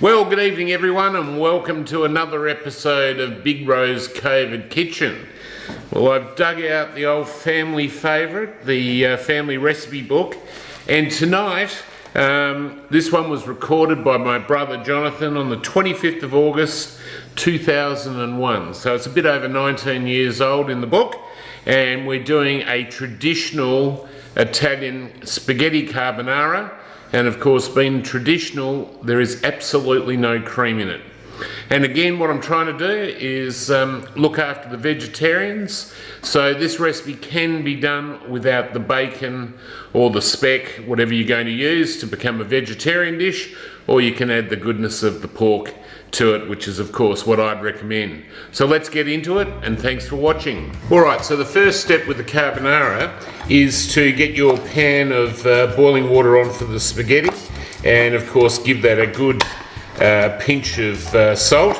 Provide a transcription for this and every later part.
Well, good evening everyone and welcome to another episode of Big Rose COVID Kitchen. Well, I've dug out the old family favourite, the family recipe book, and tonight this one was recorded by my brother Jonathan on the 25th of August 2001. So it's a bit over 19 years old in the book, and we're doing a traditional Italian spaghetti carbonara. And of course, being traditional, there is absolutely no cream in it. And again, what I'm trying to do is look after the vegetarians. So this recipe can be done without the bacon or the speck, whatever you're going to use to become a vegetarian dish, or you can add the goodness of the pork to it, which is of course what I'd recommend. So let's get into it, and thanks for watching. Alright, so the first step with the carbonara is to get your pan of boiling water on for the spaghetti, and of course give that a good pinch of salt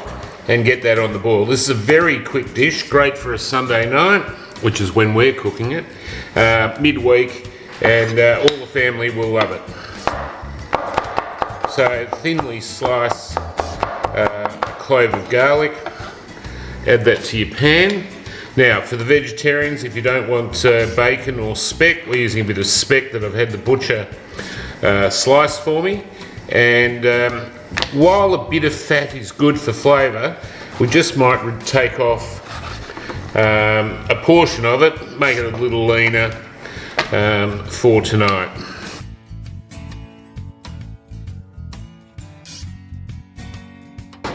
and get that on the boil. This is a very quick dish, great for a Sunday night, which is when we're cooking it, midweek, and all the family will love it. So thinly slice a clove of garlic, add that to your pan. Now for the vegetarians, if you don't want bacon or speck, we're using a bit of speck that I've had the butcher slice for me. And while a bit of fat is good for flavour, we just might take off a portion of it, make it a little leaner for tonight.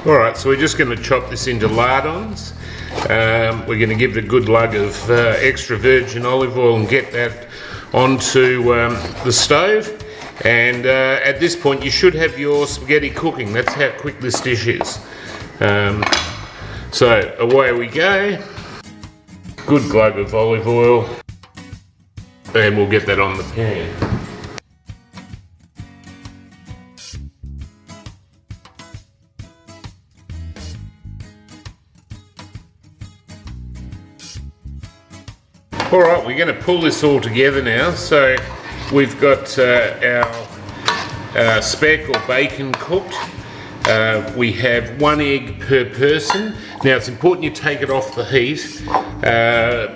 Alright, so we're just going to chop this into lardons. We're going to give it a good lug of extra virgin olive oil and get that onto the stove. And at this point you should have your spaghetti cooking. That's how quick this dish is. So away we go. Good glug of olive oil, and we'll get that on the pan. Alright, we're going to pull this all together now. So we've got our speck or bacon cooked. We have 1 egg per person. Now it's important you take it off the heat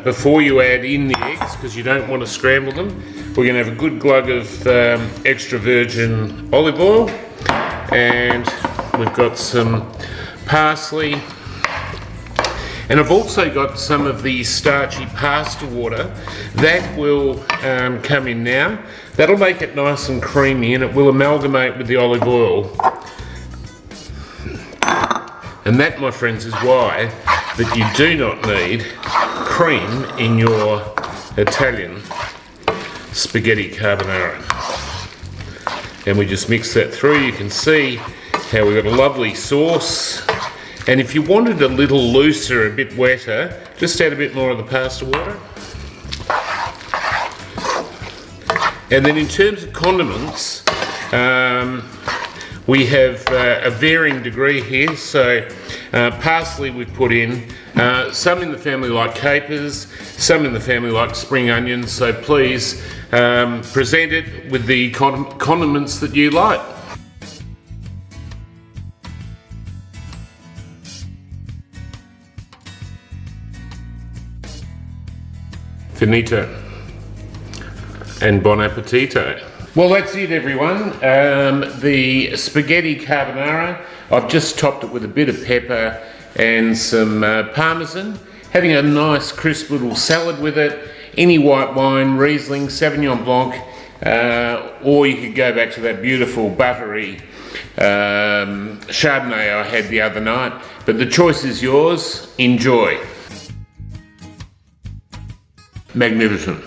before you add in the eggs, because you don't want to scramble them. We're going to have a good glug of extra virgin olive oil, and we've got some parsley. And I've also got some of the starchy pasta water. That will come in now. That'll make it nice and creamy, and it will amalgamate with the olive oil. And that, my friends, is why that you do not need cream in your Italian spaghetti carbonara. And we just mix that through. You can see how we've got a lovely sauce. And if you wanted a little looser, a bit wetter, just add a bit more of the pasta water. And then in terms of condiments, we have a varying degree here. So parsley we've put in, some in the family like capers, some in the family like spring onions. So please present it with the condiments that you like. Finito and bon appetito. Well, that's it everyone. The spaghetti carbonara, I've just topped it with a bit of pepper and some parmesan, having a nice crisp little salad with it, any white wine, Riesling, Sauvignon Blanc, or you could go back to that beautiful buttery Chardonnay I had the other night, but the choice is yours. Enjoy. Magnificent.